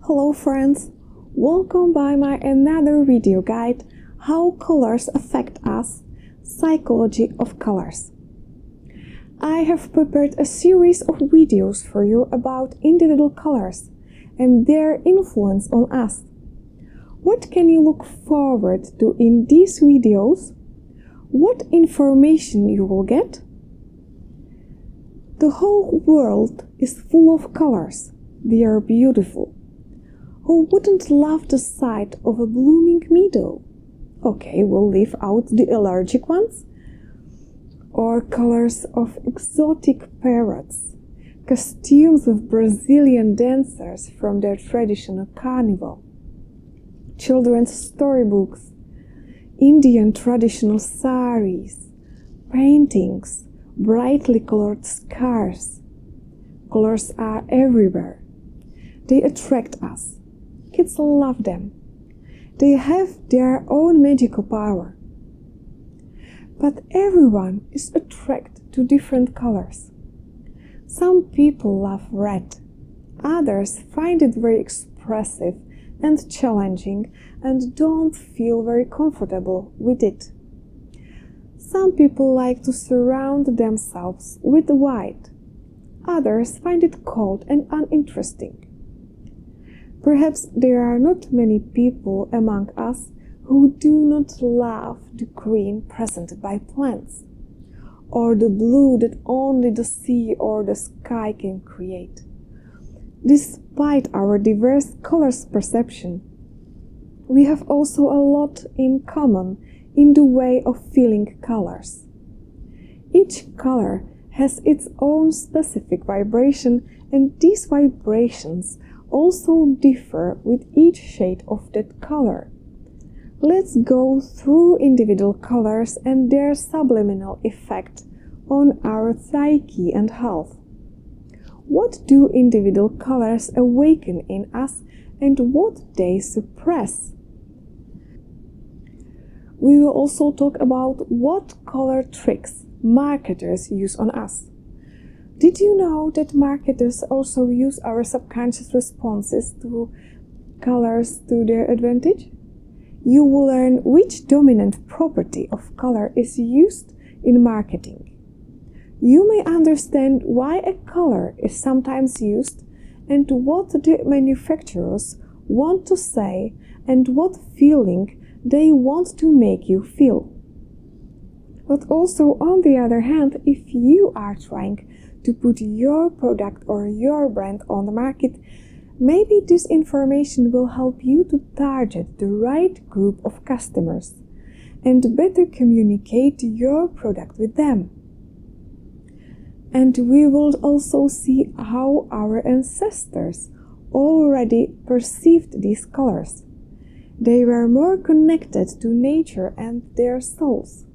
Hello friends, welcome by my another video guide, How Colors Affect Us, Psychology of Colors. I have prepared a series of videos for you about individual colors and their influence on us. What can you look forward to in these videos? What information you will get? The whole world is full of colors. They are beautiful. Who wouldn't love the sight of a blooming meadow? Okay, we'll leave out the allergic ones. Or colors of exotic parrots, costumes of Brazilian dancers from their traditional carnival, children's storybooks, Indian traditional saris, paintings, brightly colored scarves. Colors are everywhere. They attract us. Kids love them. They have their own magical power. But everyone is attracted to different colors. Some people love red. Others find it very expressive and challenging and don't feel very comfortable with it. Some people like to surround themselves with white. Others find it cold and uninteresting. Perhaps there are not many people among us who do not love the green presented by plants, or the blue that only the sea or the sky can create. Despite our diverse colors perception, we have also a lot in common in the way of feeling colors. Each color has its own specific vibration, and these vibrations also differ with each shade of that color. Let's go through individual colors and their subliminal effect on our psyche and health. What do individual colors awaken in us and what they suppress? We will also talk about what color tricks marketers use on us. Did you know that marketers also use our subconscious responses to colors to their advantage? You will learn which dominant property of color is used in marketing. You may understand why a color is sometimes used and what the manufacturers want to say and what feeling they want to make you feel. But also, on the other hand, if you are trying to put your product or your brand on the market, maybe this information will help you to target the right group of customers and better communicate your product with them. And we will also see how our ancestors already perceived these colors. They were more connected to nature and their souls.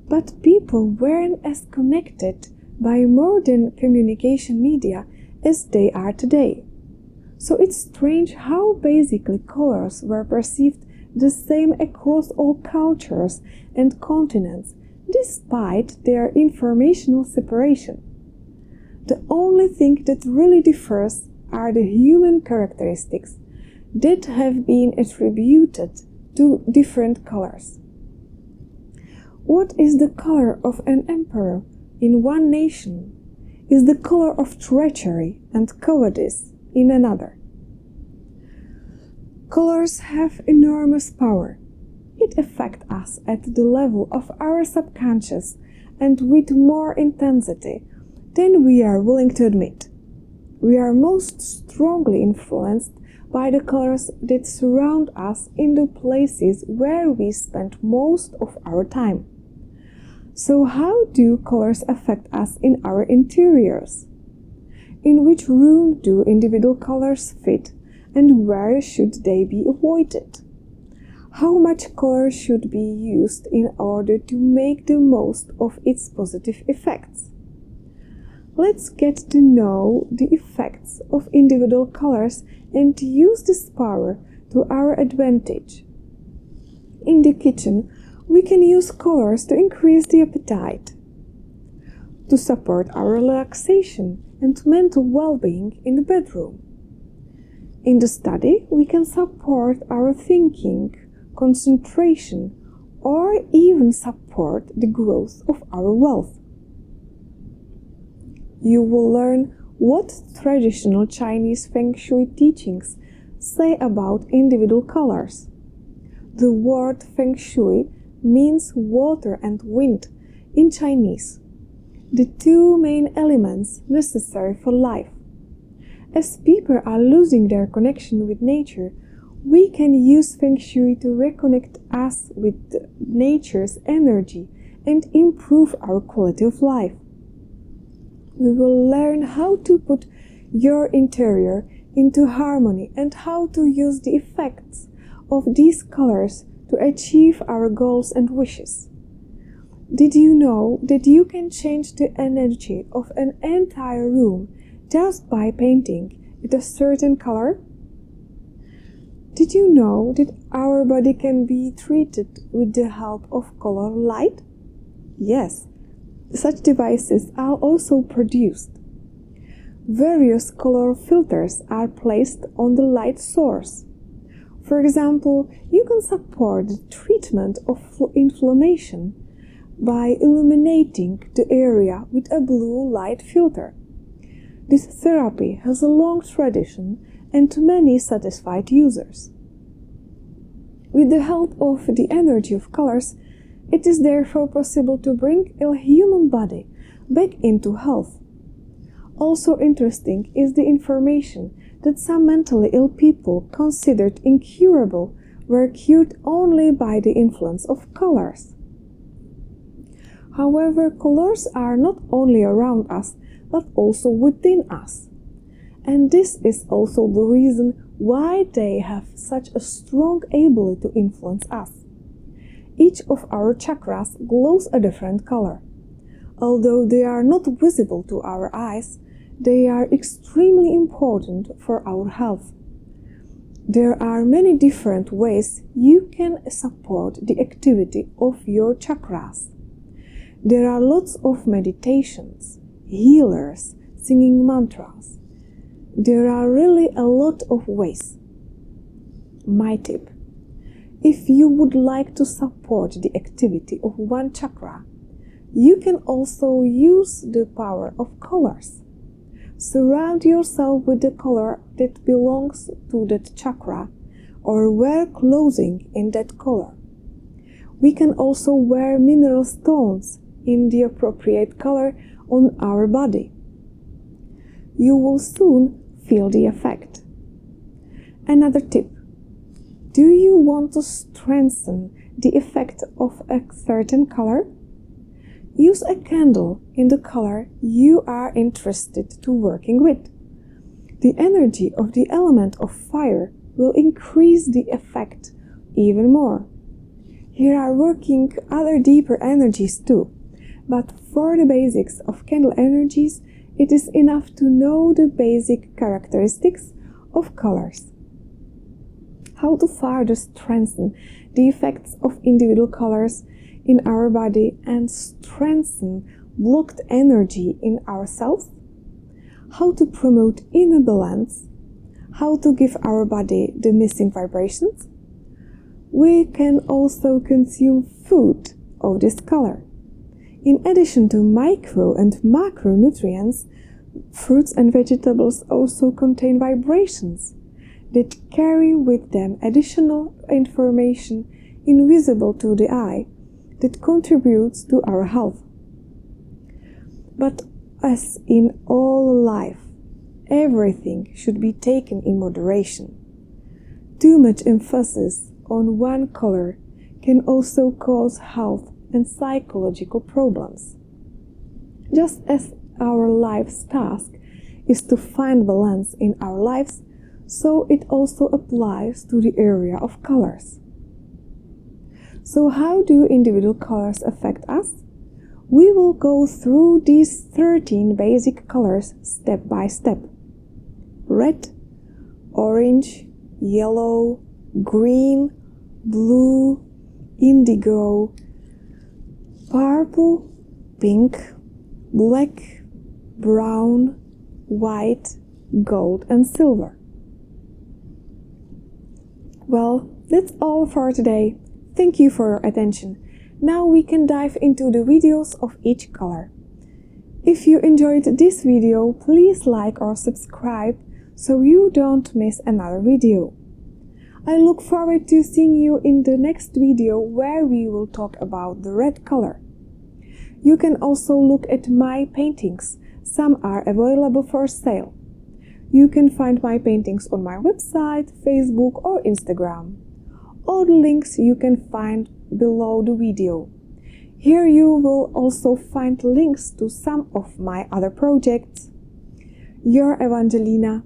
But people weren't as connected by modern communication media as they are today. So it's strange how basically colors were perceived the same across all cultures and continents, despite their informational separation. The only thing that really differs are the human characteristics that have been attributed to different colors. What is the color of an emperor in one nation is the color of treachery and cowardice in another. Colors have enormous power. It affects us at the level of our subconscious and with more intensity than we are willing to admit. We are most strongly influenced by the colors that surround us in the places where we spend most of our time. So how do colors affect us in our interiors? In which room do individual colors fit and where should they be avoided? How much color should be used in order to make the most of its positive effects? Let's get to know the effects of individual colors and use this power to our advantage. In the kitchen, we can use colors to increase the appetite, to support our relaxation and mental well-being in the bedroom. In the study, we can support our thinking, concentration, or even support the growth of our wealth. You will learn what traditional Chinese Feng-Shui teachings say about individual colors. The word Feng-Shui means water and wind in Chinese, the two main elements necessary for life. As people are losing their connection with nature, we can use Feng Shui to reconnect us with nature's energy and improve our quality of life. We will learn how to put your interior into harmony and how to use the effects of these colors to achieve our goals and wishes. Did you know that you can change the energy of an entire room just by painting it a certain color? Did you know that our body can be treated with the help of color light? Yes, such devices are also produced. Various color filters are placed on the light source. For example, you can support the treatment of inflammation by illuminating the area with a blue light filter. This therapy has a long tradition and many satisfied users. With the help of the energy of colors, it is therefore possible to bring a human body back into health. Also interesting is the information that some mentally ill people considered incurable were cured only by the influence of colors. However, colors are not only around us, but also within us. And this is also the reason why they have such a strong ability to influence us. Each of our chakras glows a different color. Although they are not visible to our eyes, they are extremely important for our health. There are many different ways you can support the activity of your chakras. There are lots of meditations, healers, singing mantras. There are really a lot of ways. My tip: if you would like to support the activity of one chakra, you can also use the power of colors. Surround yourself with the color that belongs to that chakra, or wear clothing in that color. We can also wear mineral stones in the appropriate color on our body. You will soon feel the effect. Another tip: do you want to strengthen the effect of a certain color? Use a candle in the color you are interested to working with. The energy of the element of fire will increase the effect even more. Here are working other deeper energies too, but for the basics of candle energies, it is enough to know the basic characteristics of colors. How to further strengthen the effects of individual colors in our body and strengthen blocked energy in ourselves? How to promote inner balance? How to give our body the missing vibrations? We can also consume food of this color. In addition to micro and macronutrients, fruits and vegetables also contain vibrations that carry with them additional information invisible to the eye that contributes to our health. But as in all life, everything should be taken in moderation. Too much emphasis on one color can also cause health and psychological problems. Just as our life's task is to find balance in our lives, so it also applies to the area of colors. So how do individual colors affect us? We will go through these 13 basic colors step by step. Red, orange, yellow, green, blue, indigo, purple, pink, black, brown, white, gold and silver. Well, that's all for today. Thank you for your attention. Now we can dive into the videos of each color. If you enjoyed this video, please like or subscribe so you don't miss another video. I look forward to seeing you in the next video where we will talk about the red color. You can also look at my paintings. Some are available for sale. You can find my paintings on my website, Facebook or Instagram. All the links you can find below the video. Here you will also find links to some of my other projects. Your Evangelina.